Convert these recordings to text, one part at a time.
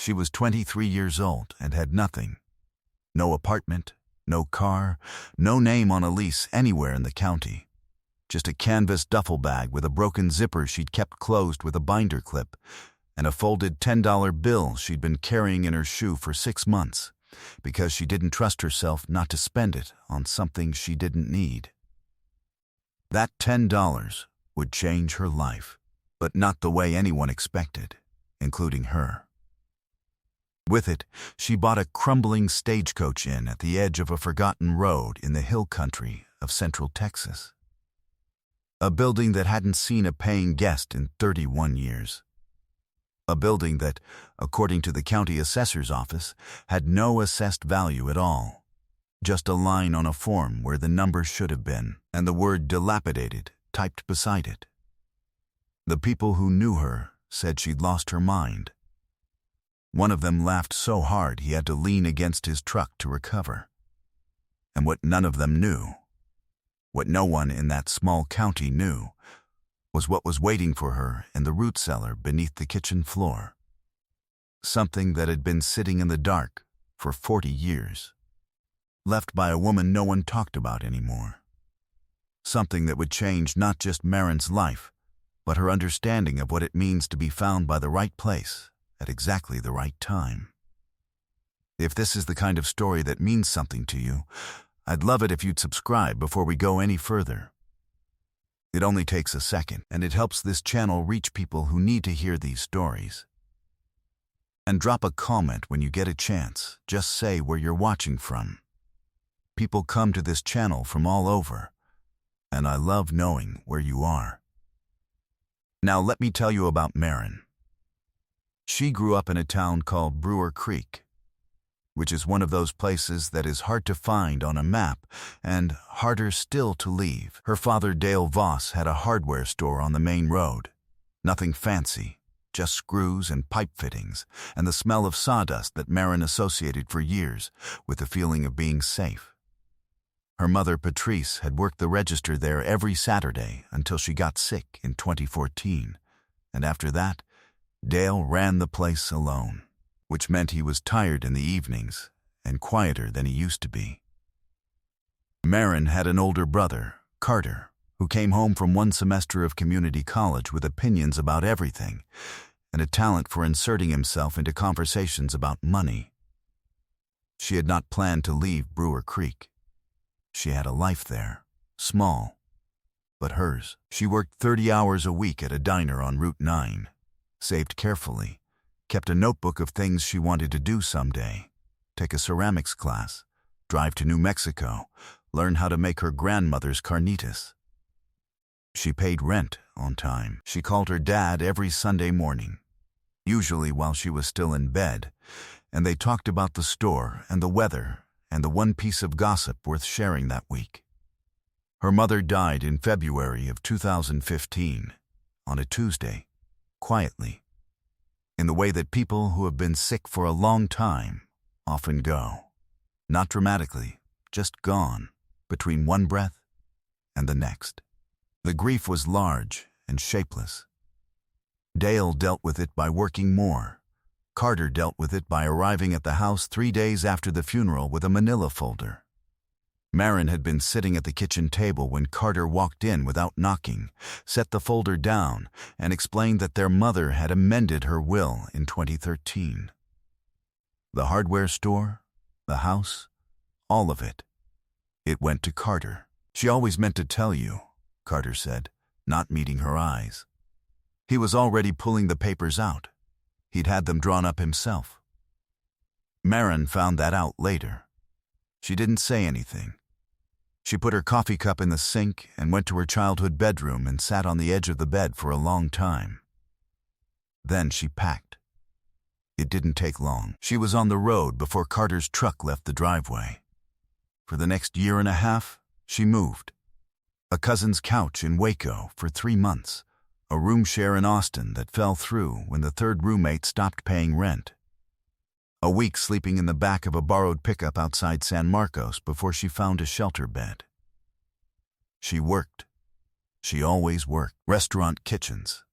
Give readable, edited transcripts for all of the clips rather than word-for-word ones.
She was 23 years old and had nothing. No apartment, no car, no name on a lease anywhere in the county. Just a canvas duffel bag with a broken zipper she'd kept closed with a binder clip, and a folded $10 bill she'd been carrying in her shoe for 6 months because she didn't trust herself not to spend it on something she didn't need. That $10 would change her life, but not the way anyone expected, including her. With it, she bought a crumbling Stagecoach inn at the edge of a forgotten road in the hill country of Central Texas. A building that hadn't seen a paying guest in 31 years. A building that, according to the county assessor's office, had no assessed value at all. Just a line on a form where the number should have been, and the word dilapidated typed beside it. The people who knew her said she'd lost her mind. One of them laughed so hard he had to lean against his truck to recover. And what none of them knew, what no one in that small county knew, was what was waiting for her in the root cellar beneath the kitchen floor. Something that had been sitting in the dark for 40 years, left by a woman no one talked about anymore. Something that would change not just Marin's life, but her understanding of what it means to be found by the right place at exactly the right time. If this is the kind of story that means something to you, I'd love it if you'd subscribe before we go any further. It only takes a second, and it helps this channel reach people who need to hear these stories. And drop a comment when you get a chance. Just say where you're watching from. People come to this channel from all over, and I love knowing where you are. Now let me tell you about Marin. She grew up in a town called Brewer Creek, which is one of those places that is hard to find on a map and harder still to leave. Her father, Dale Voss, had a hardware store on the main road. Nothing fancy, just screws and pipe fittings and the smell of sawdust that Marin associated for years with the feeling of being safe. Her mother, Patrice, had worked the register there every Saturday until she got sick in 2014, and after that, Dale ran the place alone, which meant he was tired in the evenings and quieter than he used to be. Marin had an older brother, Carter, who came home from one semester of community college with opinions about everything and a talent for inserting himself into conversations about money. She had not planned to leave Brewer Creek. She had a life there, small, but hers. She worked 30 hours a week at a diner on Route 9, saved carefully, kept a notebook of things she wanted to do someday, take a ceramics class, drive to New Mexico, learn how to make her grandmother's carnitas. She paid rent on time. She called her dad every Sunday morning, usually while she was still in bed, and they talked about the store and the weather and the one piece of gossip worth sharing that week. Her mother died in February of 2015, on a Tuesday, quietly, in the way that people who have been sick for a long time often go. Not dramatically, just gone, between one breath and the next. The grief was large and shapeless. Dale dealt with it by working more. Carter dealt with it by arriving at the house 3 days after the funeral with a manila folder. Marin had been sitting at the kitchen table when Carter walked in without knocking, set the folder down, and explained that their mother had amended her will in 2013. The hardware store, the house, all of it. It went to Carter. She always meant to tell you, Carter said, not meeting her eyes. He was already pulling the papers out. He'd had them drawn up himself. Marin found that out later. She didn't say anything. She put her coffee cup in the sink and went to her childhood bedroom and sat on the edge of the bed for a long time. Then she packed. It didn't take long. She was on the road before Carter's truck left the driveway. For the next year and a half, she moved. A cousin's couch in Waco for 3 months. A room share in Austin that fell through when the third roommate stopped paying rent. A week sleeping in the back of a borrowed pickup outside San Marcos before she found a shelter bed. She worked. She always worked. Restaurant kitchens,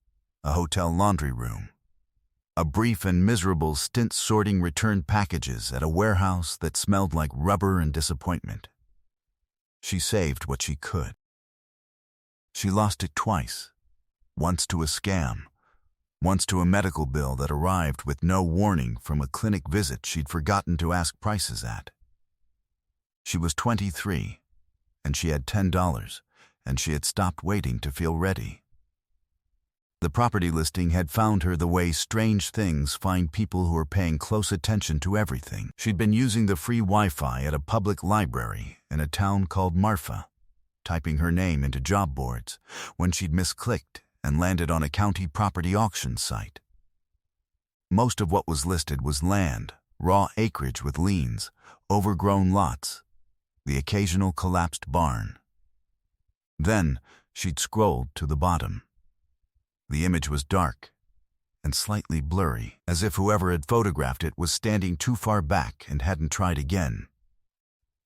a hotel laundry room, A brief and miserable stint sorting returned packages at a warehouse that smelled like rubber and disappointment. She saved what she could. She lost it twice, once to a scam, once to a medical bill that arrived with no warning from a clinic visit she'd forgotten to ask prices at. She was 23, and she had $10, and she had stopped waiting to feel ready. The property listing had found her the way strange things find people who are paying close attention to everything. She'd been using the free Wi-Fi at a public library in a town called Marfa, typing her name into job boards, when she'd misclicked and landed on a county property auction site. Most of what was listed was land, raw acreage with liens, overgrown lots, the occasional collapsed barn. Then she'd scrolled to the bottom. The image was dark and slightly blurry, as if whoever had photographed it was standing too far back and hadn't tried again.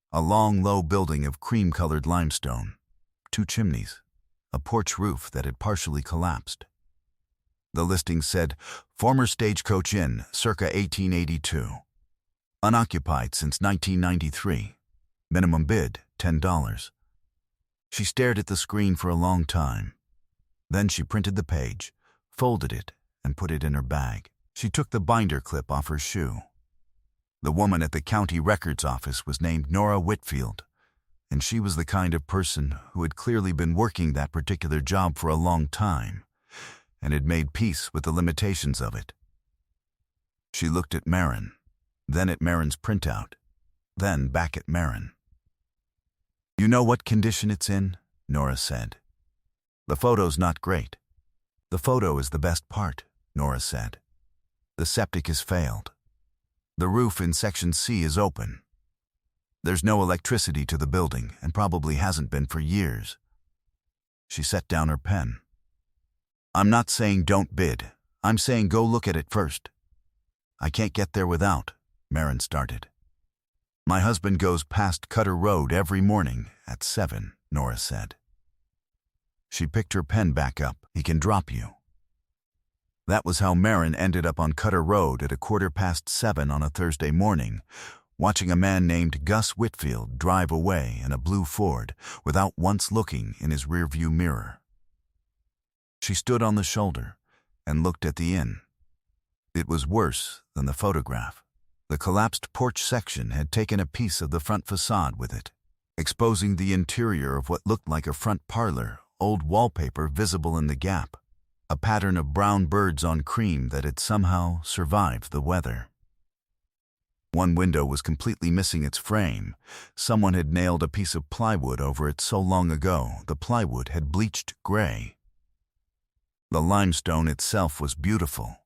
A long, low building of cream-colored limestone, 2 chimneys, a porch roof that had partially collapsed. The listing said, "Former Stagecoach Inn, circa 1882. Unoccupied since 1993. Minimum bid, $10. She stared at the screen for a long time. Then she printed the page, folded it, and put it in her bag. She took the binder clip off her shoe. The woman at the county records office was named Nora Whitfield, and she was the kind of person who had clearly been working that particular job for a long time, and had made peace with the limitations of it. She looked at Marin, then at Marin's printout, then back at Marin. "You know what condition it's in?" Nora said. "The photo's not great." "The photo is the best part," Nora said. "The septic has failed. The roof in Section C is open. There's no electricity to the building and probably hasn't been for years." She set down her pen. "I'm not saying don't bid. I'm saying go look at it first." "I can't get there without," Marin started. "My husband goes past Cutter Road every morning at 7, Nora said. She picked her pen back up. "He can drop you." That was how Marin ended up on Cutter Road at 7:15 on a Thursday morning, watching a man named Gus Whitfield drive away in a blue Ford without once looking in his rearview mirror. She stood on the shoulder and looked at the inn. It was worse than the photograph. The collapsed porch section had taken a piece of the front facade with it, exposing the interior of what looked like a front parlor, old wallpaper visible in the gap, a pattern of brown birds on cream that had somehow survived the weather. One window was completely missing its frame. Someone had nailed a piece of plywood over it so long ago the plywood had bleached gray. The limestone itself was beautiful,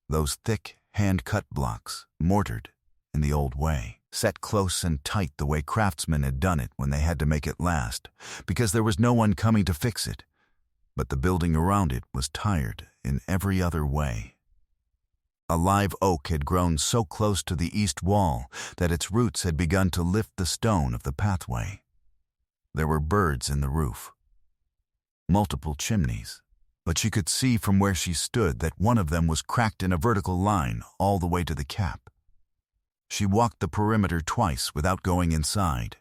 those thick, hand-cut blocks, mortared in the old way, set close and tight the way craftsmen had done it when they had to make it last, because there was no one coming to fix it. But the building around it was tired in every other way. A live oak had grown so close to the east wall that its roots had begun to lift the stone of the pathway. There were birds in the roof, multiple chimneys, but she could see from where she stood that one of them was cracked in a vertical line all the way to the cap. She walked the perimeter twice without going inside.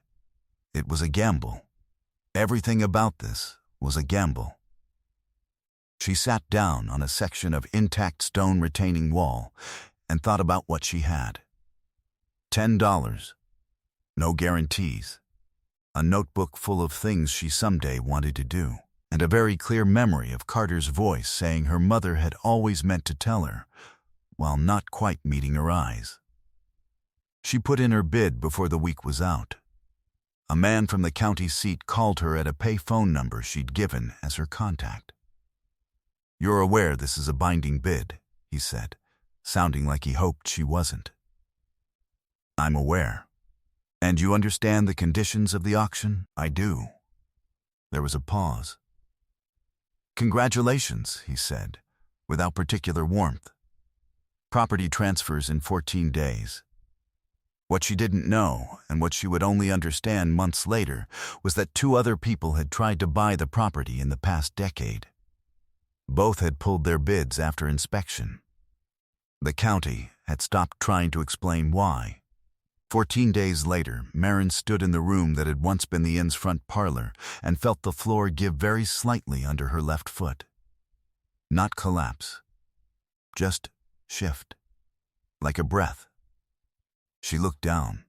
It was a gamble. Everything about this was a gamble. She sat down on a section of intact stone retaining wall and thought about what she had. $10. No guarantees. A notebook full of things she someday wanted to do, and a very clear memory of Carter's voice saying her mother had always meant to tell her, while not quite meeting her eyes. She put in her bid before the week was out. A man from the county seat called her at a pay phone number she'd given as her contact. "You're aware this is a binding bid," he said, sounding like he hoped she wasn't. "I'm aware. And you understand the conditions of the auction?" "I do." There was a pause. "Congratulations," he said, without particular warmth. "Property transfers in 14 days. What she didn't know, and what she would only understand months later, was that 2 other people had tried to buy the property in the past decade. Both had pulled their bids after inspection. The county had stopped trying to explain why. 14 days later, Marin stood in the room that had once been the inn's front parlor and felt the floor give very slightly under her left foot. Not collapse, just shift, like a breath. She looked down.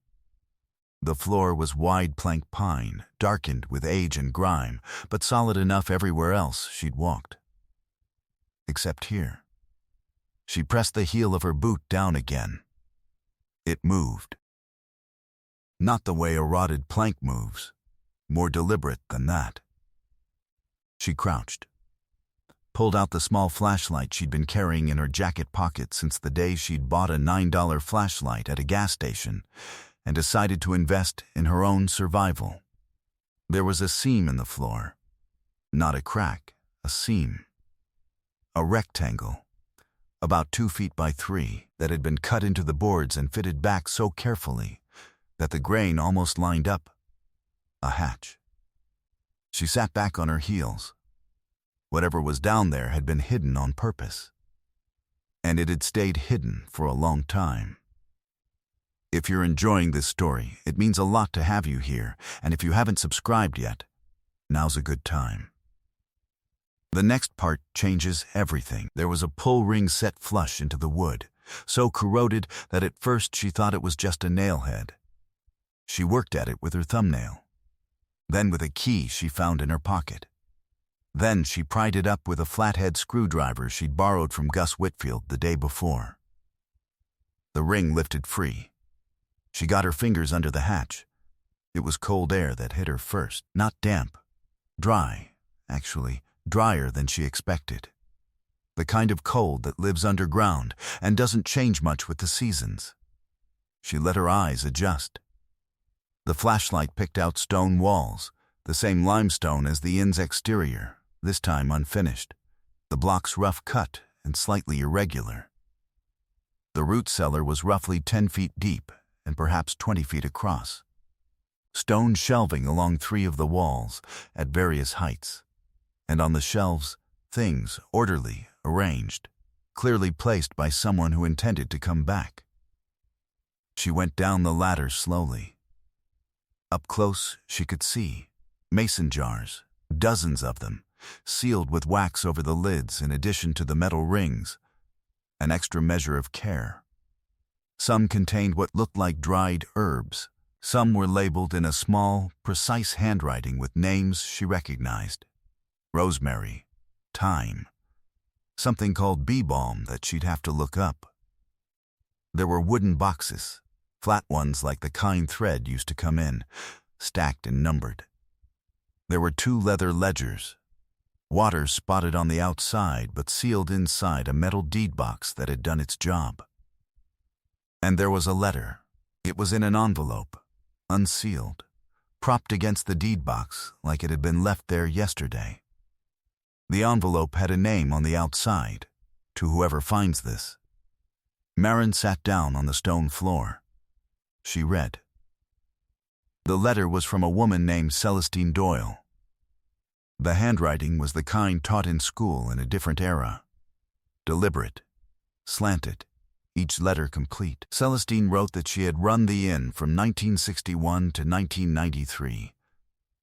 The floor was wide plank pine, darkened with age and grime, but solid enough everywhere else she'd walked. Except here. She pressed the heel of her boot down again. It moved. Not the way a rotted plank moves, more deliberate than that. She crouched, pulled out the small flashlight she'd been carrying in her jacket pocket since the day she'd bought a $9 flashlight at a gas station, and decided to invest in her own survival. There was a seam in the floor. Not a crack, a seam. A rectangle, about 2 feet by 3, that had been cut into the boards and fitted back so carefully that the grain almost lined up. A hatch. She sat back on her heels. Whatever was down there had been hidden on purpose. And it had stayed hidden for a long time. If you're enjoying this story, it means a lot to have you here, and if you haven't subscribed yet, now's a good time. The next part changes everything. There was a pull ring set flush into the wood, so corroded that at first she thought it was just a nail head. She worked at it with her thumbnail. Then with a key she found in her pocket. Then she pried it up with a flathead screwdriver she'd borrowed from Gus Whitfield the day before. The ring lifted free. She got her fingers under the hatch. It was cold air that hit her first, not damp. Dry, actually, drier than she expected. The kind of cold that lives underground and doesn't change much with the seasons. She let her eyes adjust. The flashlight picked out stone walls, the same limestone as the inn's exterior, this time unfinished, the blocks rough cut and slightly irregular. The root cellar was roughly 10 feet deep and perhaps 20 feet across. Stone shelving along 3 of the walls at various heights, and on the shelves, things orderly, arranged, clearly placed by someone who intended to come back. She went down the ladder slowly. Up close, she could see mason jars, dozens of them, sealed with wax over the lids in addition to the metal rings, an extra measure of care. Some contained what looked like dried herbs. Some were labeled in a small, precise handwriting with names she recognized. Rosemary, thyme, something called bee balm that she'd have to look up. There were wooden boxes, flat ones like the kind thread used to come in, stacked and numbered. There were 2 leather ledgers, water spotted on the outside but sealed inside a metal deed box that had done its job. And there was a letter. It was in an envelope, unsealed, propped against the deed box like it had been left there yesterday. The envelope had a name on the outside, to whoever finds this. Marin sat down on the stone floor. She read. The letter was from a woman named Celestine Doyle. The handwriting was the kind taught in school in a different era. Deliberate, slanted, each letter complete. Celestine wrote that she had run the inn from 1961 to 1993,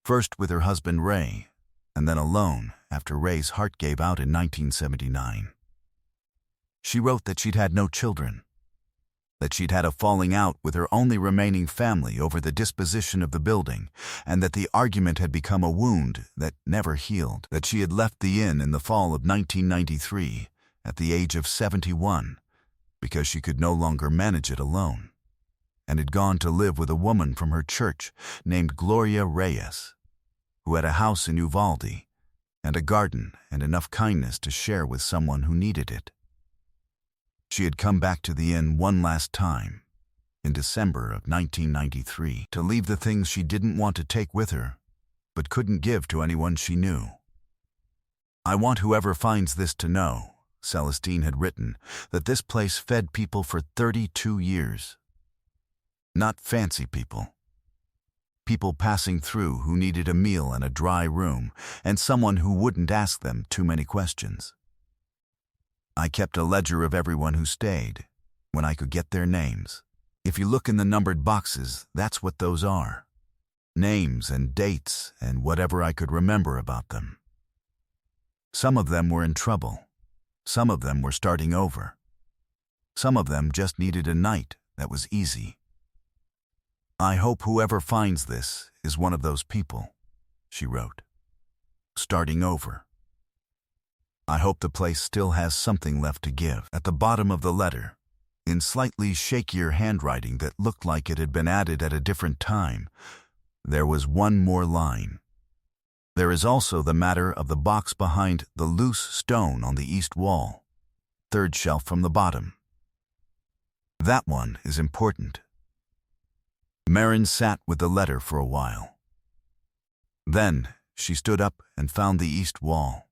first with her husband Ray, and then alone after Ray's heart gave out in 1979. She wrote that she'd had no children, that she'd had a falling out with her only remaining family over the disposition of the building, and that the argument had become a wound that never healed, that she had left the inn in the fall of 1993 at the age of 71 because she could no longer manage it alone, and had gone to live with a woman from her church named Gloria Reyes, who had a house in Uvalde and a garden and enough kindness to share with someone who needed it. She had come back to the inn one last time, in December of 1993, to leave the things she didn't want to take with her, but couldn't give to anyone she knew. I want whoever finds this to know, Celestine had written, that this place fed people for 32 years. Not fancy people. People passing through who needed a meal and a dry room, and someone who wouldn't ask them too many questions. I kept a ledger of everyone who stayed, when I could get their names. If you look in the numbered boxes, that's what those are. Names and dates and whatever I could remember about them. Some of them were in trouble. Some of them were starting over. Some of them just needed a night that was easy. I hope whoever finds this is one of those people, she wrote. Starting over. I hope the place still has something left to give. At the bottom of the letter, in slightly shakier handwriting that looked like it had been added at a different time, there was one more line. There is also the matter of the box behind the loose stone on the east wall, third shelf from the bottom. That one is important. Marin sat with the letter for a while. Then she stood up and found the east wall.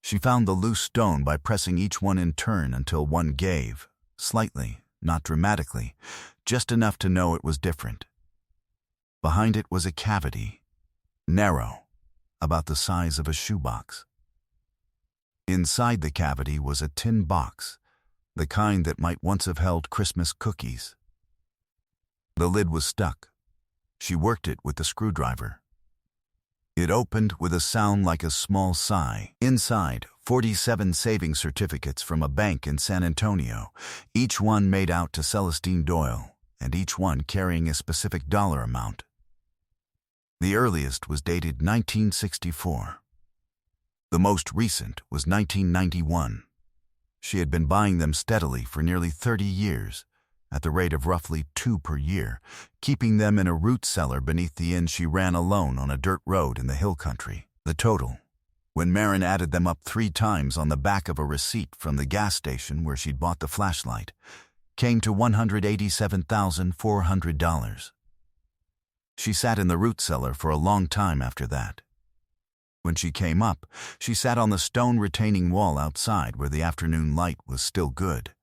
She found the loose stone by pressing each one in turn until one gave, slightly, not dramatically, just enough to know it was different. Behind it was a cavity, narrow, about the size of a shoebox. Inside the cavity was a tin box, the kind that might once have held Christmas cookies. The lid was stuck. She worked it with the screwdriver. It opened with a sound like a small sigh. Inside, 47 savings certificates from a bank in San Antonio, each one made out to Celestine Doyle, and each one carrying a specific dollar amount. The earliest was dated 1964. The most recent was 1991. She had been buying them steadily for nearly 30 years, at the rate of roughly 2 per year, keeping them in a root cellar beneath the inn she ran alone on a dirt road in the hill country. The total, when Marin added them up 3 times on the back of a receipt from the gas station where she'd bought the flashlight, came to $187,400. She sat in the root cellar for a long time after that. When she came up, she sat on the stone retaining wall outside where the afternoon light was still good,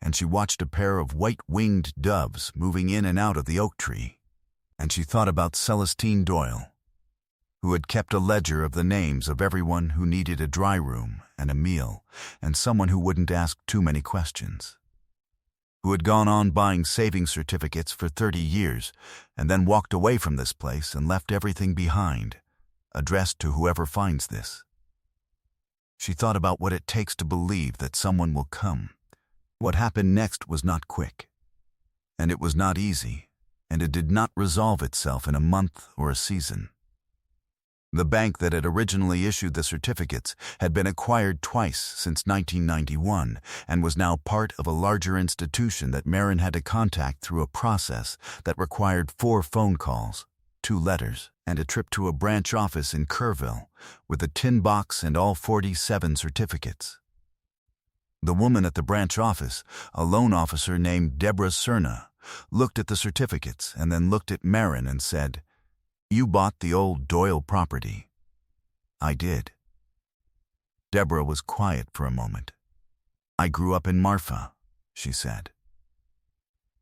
and she watched a pair of white-winged doves moving in and out of the oak tree, and she thought about Celestine Doyle, who had kept a ledger of the names of everyone who needed a dry room and a meal, and someone who wouldn't ask too many questions, who had gone on buying savings certificates for 30 years and then walked away from this place and left everything behind, addressed to whoever finds this. She thought about what it takes to believe that someone will come. What happened next was not quick, and it was not easy, and it did not resolve itself in a month or a season. The bank that had originally issued the certificates had been acquired twice since 1991 and was now part of a larger institution that Marin had to contact through a process that required 4 phone calls, 2 letters, and a trip to a branch office in Kerrville with a tin box and all 47 certificates. The woman at the branch office, a loan officer named Deborah Cerna, looked at the certificates and then looked at Marin and said, "You bought the old Doyle property." "I did." Deborah was quiet for a moment. "I grew up in Marfa," she said.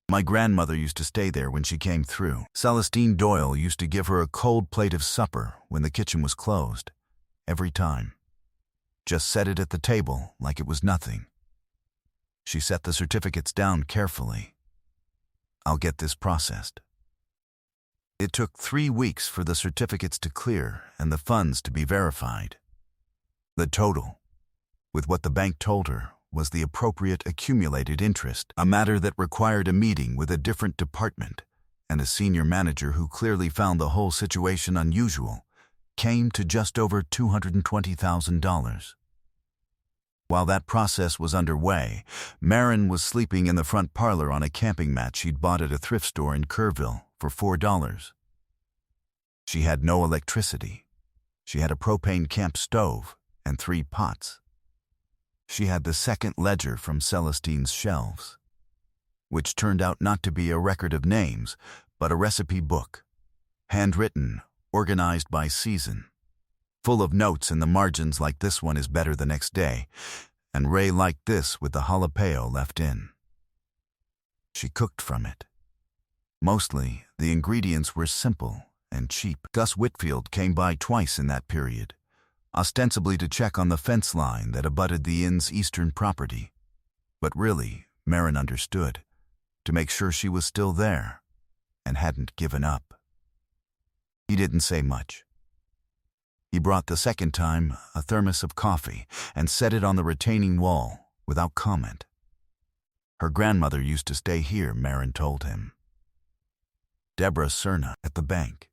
"My grandmother used to stay there when she came through. Celestine Doyle used to give her a cold plate of supper when the kitchen was closed, every time. Just set it at the table like it was nothing." She set the certificates down carefully. "I'll get this processed." It took 3 weeks for the certificates to clear and the funds to be verified. The total, with what the bank told her, was the appropriate accumulated interest, a matter that required a meeting with a different department, and a senior manager who clearly found the whole situation unusual, came to just over $220,000. While that process was underway, Marin was sleeping in the front parlor on a camping mat she'd bought at a thrift store in Kerrville for $4. She had no electricity. She had a propane camp stove and 3 pots. She had the second ledger from Celestine's shelves, which turned out not to be a record of names, but a recipe book, handwritten, organized by season, full of notes in the margins like "This one is better the next day," and "Ray liked this" with the jalapeno left in. She cooked from it. Mostly, the ingredients were simple and cheap. Gus Whitfield came by twice in that period, ostensibly to check on the fence line that abutted the inn's eastern property. But really, Marin understood, to make sure she was still there and hadn't given up. He didn't say much. He brought the second time a thermos of coffee and set it on the retaining wall without comment. Her grandmother used to stay here, Marin told him. Deborah Cerna at the bank.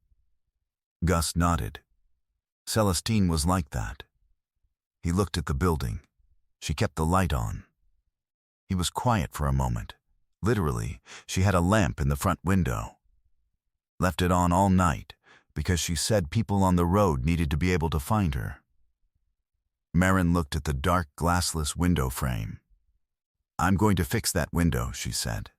Gus nodded. Celestine was like that. He looked at the building. She kept the light on. He was quiet for a moment. Literally, she had a lamp in the front window. Left it on all night because she said people on the road needed to be able to find her. Marin looked at the dark, glassless window frame. "I'm going to fix that window," she said.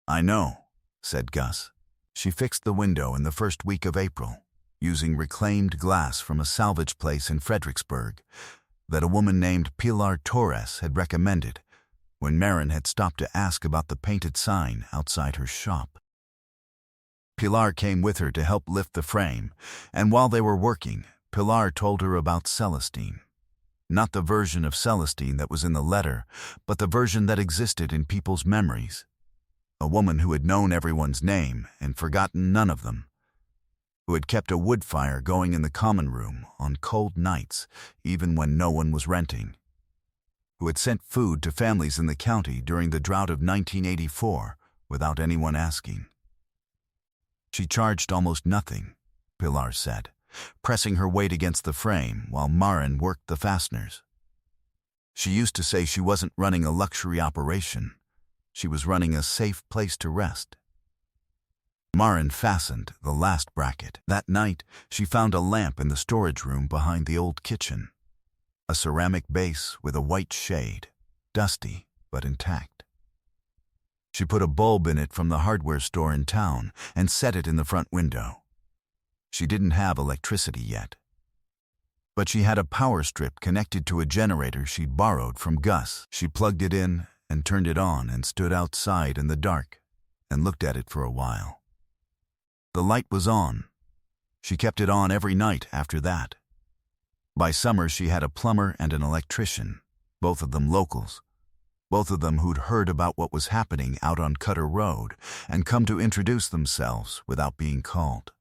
"I know," said Gus. She fixed the window in the first week of April, using reclaimed glass from a salvage place in Fredericksburg that a woman named Pilar Torres had recommended when Marin had stopped to ask about the painted sign outside her shop. Pilar came with her to help lift the frame, and while they were working, Pilar told her about Celestine. Not the version of Celestine that was in the letter, but the version that existed in people's memories. A woman who had known everyone's name and forgotten none of them, who had kept a wood fire going in the common room on cold nights, even when no one was renting, who had sent food to families in the county during the drought of 1984 without anyone asking. She charged almost nothing, Pilar said, pressing her weight against the frame while Marin worked the fasteners. She used to say she wasn't running a luxury operation. She was running a safe place to rest. Marin fastened the last bracket. That night, she found a lamp in the storage room behind the old kitchen. A ceramic base with a white shade, dusty but intact. She put a bulb in it from the hardware store in town and set it in the front window. She didn't have electricity yet, but she had a power strip connected to a generator she'd borrowed from Gus. She plugged it in and turned it on and stood outside in the dark and looked at it for a while. The light was on. She kept it on every night after that. By summer, she had a plumber and an electrician, both of them locals, both of them who'd heard about what was happening out on Cutter Road and come to introduce themselves without being called.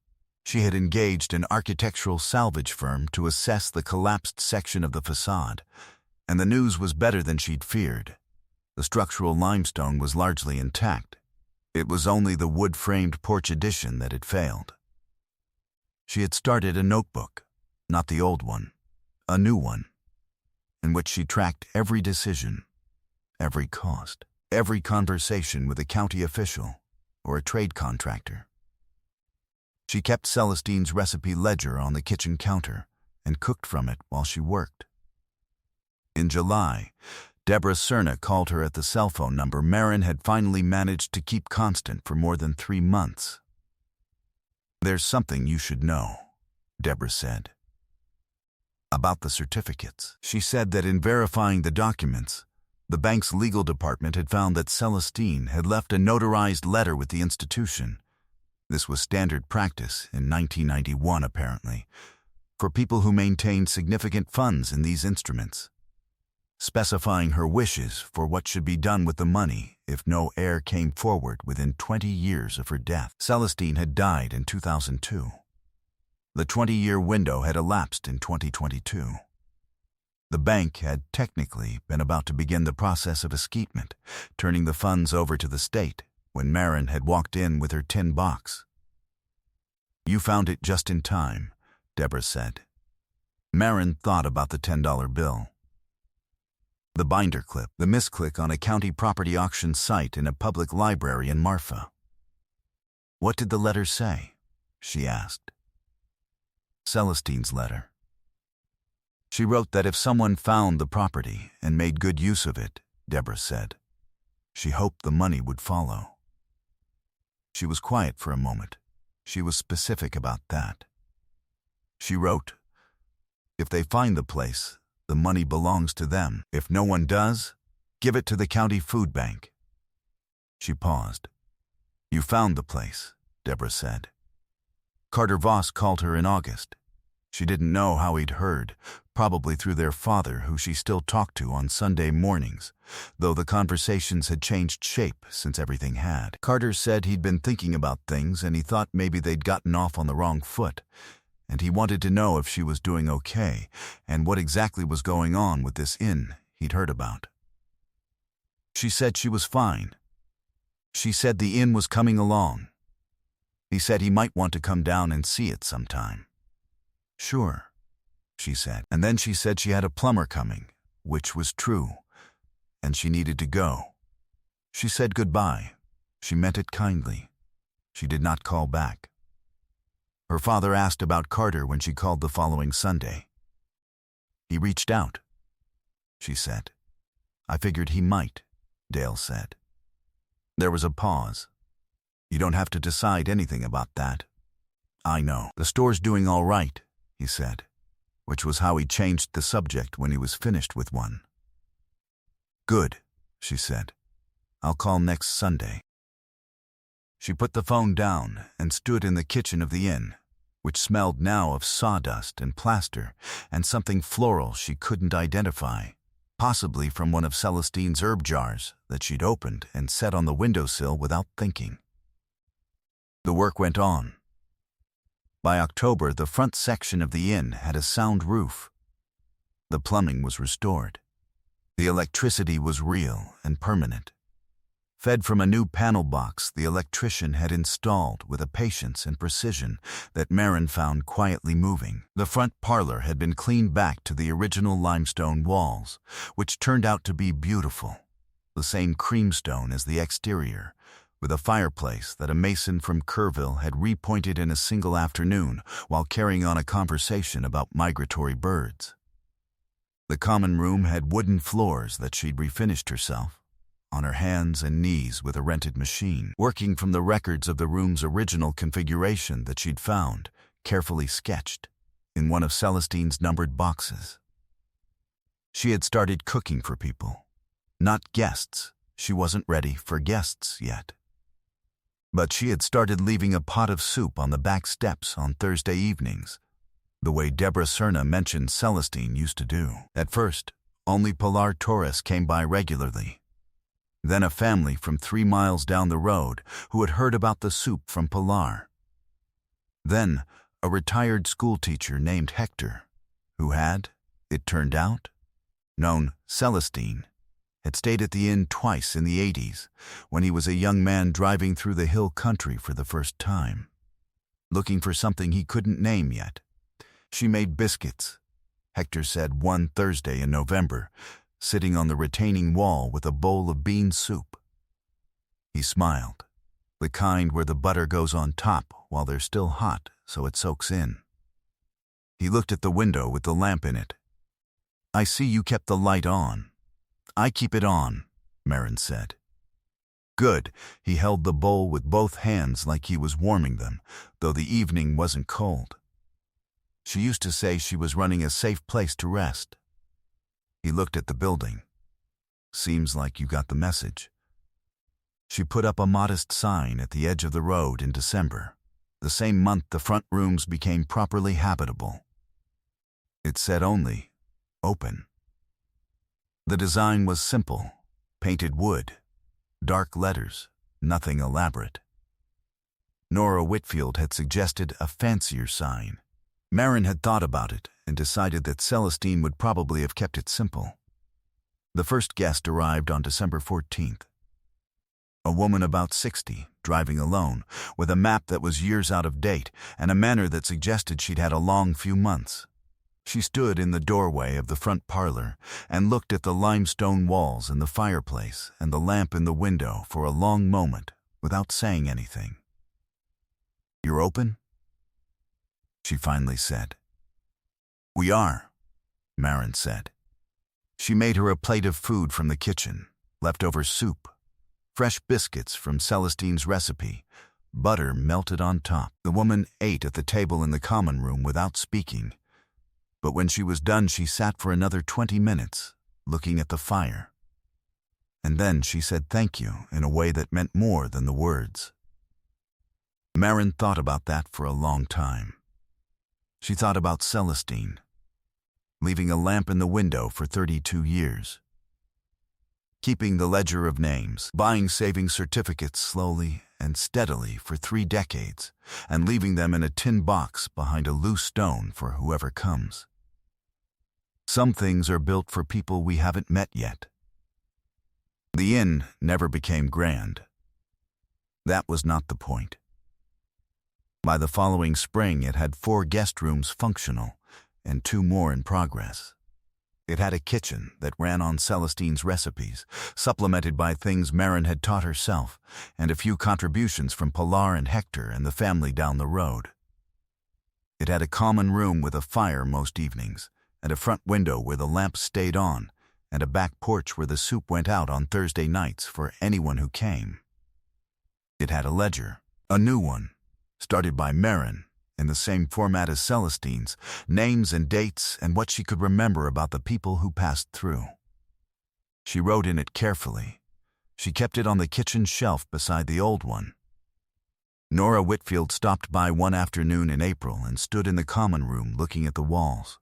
She had engaged an architectural salvage firm to assess the collapsed section of the facade, and the news was better than she'd feared. The structural limestone was largely intact. It was only the wood-framed porch addition that had failed. She had started a notebook, not the old one, a new one, in which she tracked every decision, every cost, every conversation with a county official or a trade contractor. She kept Celestine's recipe ledger on the kitchen counter and cooked from it while she worked. In July, Deborah Cerna called her at the cell phone number Marin had finally managed to keep constant for more than 3 months. "There's something you should know," Deborah said. About the certificates. She said that in verifying the documents, the bank's legal department had found that Celestine had left a notarized letter with the institution. This was standard practice in 1991, apparently, for people who maintained significant funds in these instruments, specifying her wishes for what should be done with the money if no heir came forward within 20 years of her death. Celestine had died in 2002. The 20-year window had elapsed in 2022. The bank had technically been about to begin the process of escapement, turning the funds over to the state, when Marin had walked in with her tin box. "You found it just in time," Deborah said. Marin thought about the $10 bill. The binder clip, the misclick on a county property auction site in a public library in Marfa. "What did the letter say?" she asked. Celestine's letter. She wrote that if someone found the property and made good use of it, Deborah said, she hoped the money would follow. She was quiet for a moment. She was specific about that. She wrote, "If they find the place, the money belongs to them. If no one does, give it to the county food bank." She paused. "You found the place," Deborah said. "Carter Voss called her in August. She didn't know how he'd heard, probably through their father, who she still talked to on Sunday mornings, though the conversations had changed shape since everything had. Carter said he'd been thinking about things and he thought maybe they'd gotten off on the wrong foot, and he wanted to know if she was doing okay and what exactly was going on with this inn he'd heard about. She said she was fine. She said the inn was coming along. He said he might want to come down and see it sometime. Sure, she said. And then she said she had a plumber coming, which was true, and she needed to go. She said goodbye. She meant it kindly. She did not call back. Her father asked about Carter when she called the following Sunday. He reached out, she said. I figured he might, Dale said. There was a pause. You don't have to decide anything about that. I know. The store's doing all right, he said, which was how he changed the subject when he was finished with one. Good, she said. I'll call next Sunday. She put the phone down and stood in the kitchen of the inn, which smelled now of sawdust and plaster and something floral she couldn't identify, possibly from one of Celestine's herb jars that she'd opened and set on the windowsill without thinking. The work went on. By October, the front section of the inn had a sound roof. The plumbing was restored. The electricity was real and permanent. Fed from a new panel box the electrician had installed with a patience and precision that Marin found quietly moving. The front parlor had been cleaned back to the original limestone walls, which turned out to be beautiful, the same creamstone as the exterior, with a fireplace that a mason from Kerrville had repointed in a single afternoon while carrying on a conversation about migratory birds. The common room had wooden floors that she'd refinished herself, on her hands and knees with a rented machine, working from the records of the room's original configuration that she'd found, carefully sketched, in one of Celestine's numbered boxes. She had started cooking for people, not guests. She wasn't ready for guests yet. But she had started leaving a pot of soup on the back steps on Thursday evenings, the way Deborah Serna mentioned Celestine used to do. At first, only Pilar Torres came by regularly. Then a family from 3 miles down the road who had heard about the soup from Pilar. Then a retired schoolteacher named Hector, who had, it turned out, known Celestine, had stayed at the inn twice in the 80s, when he was a young man driving through the hill country for the first time, looking for something he couldn't name yet. She made biscuits, Hector said one Thursday in November, sitting on the retaining wall with a bowl of bean soup. He smiled, the kind where the butter goes on top while they're still hot so it soaks in. He looked at the window with the lamp in it. I see you kept the light on. I keep it on, Marin said. Good. He held the bowl with both hands like he was warming them, though the evening wasn't cold. She used to say she was running a safe place to rest. He looked at the building. Seems like you got the message. She put up a modest sign at the edge of the road in December, the same month the front rooms became properly habitable. It said only, open. The design was simple, painted wood, dark letters, nothing elaborate. Nora Whitfield had suggested a fancier sign. Marin had thought about it and decided that Celestine would probably have kept it simple. The first guest arrived on December 14th. A woman about 60, driving alone, with a map that was years out of date and a manner that suggested she'd had a long few months. She stood in the doorway of the front parlor and looked at the limestone walls and the fireplace and the lamp in the window for a long moment without saying anything. You're open? She finally said. We are, Marin said. She made her a plate of food from the kitchen, leftover soup, fresh biscuits from Celestine's recipe, butter melted on top. The woman ate at the table in the common room without speaking. But when she was done, she sat for another 20 minutes, looking at the fire. And then she said thank you in a way that meant more than the words. Marin thought about that for a long time. She thought about Celestine, leaving a lamp in the window for 32 years. Keeping the ledger of names, buying savings certificates slowly and steadily for 3 decades, and leaving them in a tin box behind a loose stone for whoever comes. Some things are built for people we haven't met yet. The inn never became grand. That was not the point. By the following spring, it had 4 guest rooms functional and 2 more in progress. It had a kitchen that ran on Celestine's recipes, supplemented by things Marin had taught herself, and a few contributions from Pilar and Hector and the family down the road. It had a common room with a fire most evenings, and a front window where the lamps stayed on, and a back porch where the soup went out on Thursday nights for anyone who came. It had a ledger, a new one, started by Marin, in the same format as Celestine's, names and dates and what she could remember about the people who passed through. She wrote in it carefully. She kept it on the kitchen shelf beside the old one. Nora Whitfield stopped by one afternoon in April and stood in the common room looking at the walls.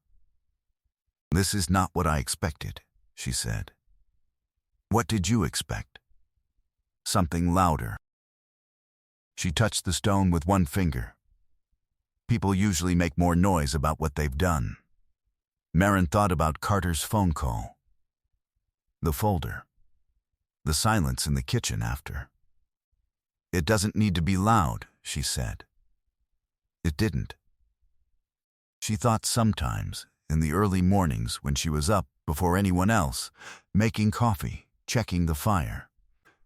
"This is not what I expected," she said. "What did you expect?" "Something louder." She touched the stone with one finger. People usually make more noise about what they've done. Marin thought about Carter's phone call. The folder. The silence in the kitchen after. "It doesn't need to be loud," she said. It didn't. She thought sometimes, in the early mornings when she was up before anyone else, making coffee, checking the fire,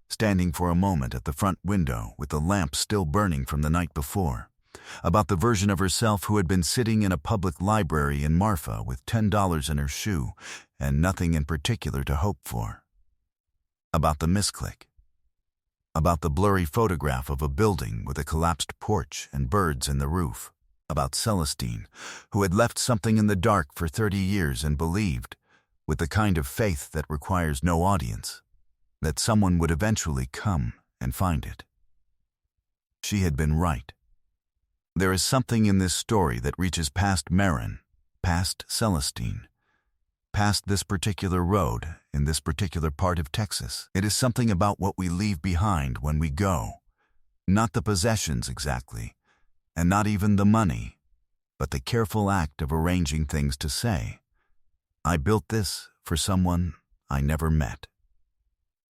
standing for a moment at the front window with the lamp still burning from the night before, about the version of herself who had been sitting in a public library in Marfa with $10 in her shoe and nothing in particular to hope for. About the misclick. About the blurry photograph of a building with a collapsed porch and birds in the roof. About Celestine, who had left something in the dark for 30 years and believed, with the kind of faith that requires no audience, that someone would eventually come and find it. She had been right. There is something in this story that reaches past Marin, past Celestine, past this particular road in this particular part of Texas. It is something about what we leave behind when we go, not the possessions exactly, and not even the money, but the careful act of arranging things to say, "I built this for someone I never met,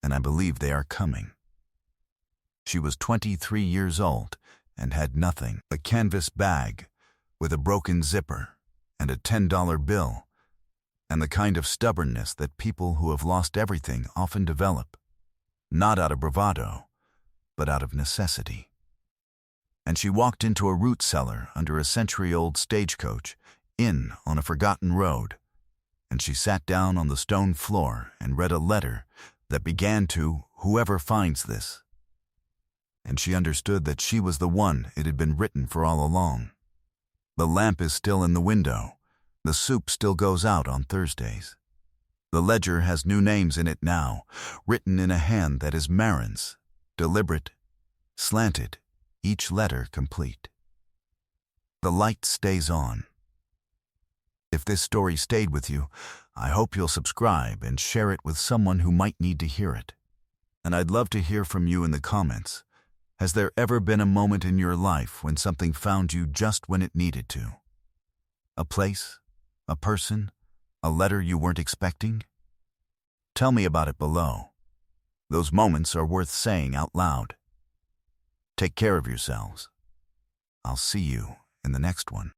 and I believe they are coming." She was 23 years old and had nothing, a canvas bag with a broken zipper and a $10 bill, and the kind of stubbornness that people who have lost everything often develop, not out of bravado, but out of necessity. And she walked into a root cellar under a century-old stagecoach, in on a forgotten road, and she sat down on the stone floor and read a letter that began to "Whoever finds this." And she understood that she was the one it had been written for all along. The lamp is still in the window. The soup still goes out on Thursdays. The ledger has new names in it now, written in a hand that is Marin's, deliberate, slanted, each letter complete. The light stays on. If this story stayed with you, I hope you'll subscribe and share it with someone who might need to hear it. And I'd love to hear from you in the comments. Has there ever been a moment in your life when something found you just when it needed to? A place, a person, a letter you weren't expecting? Tell me about it below. Those moments are worth saying out loud. Take care of yourselves. I'll see you in the next one.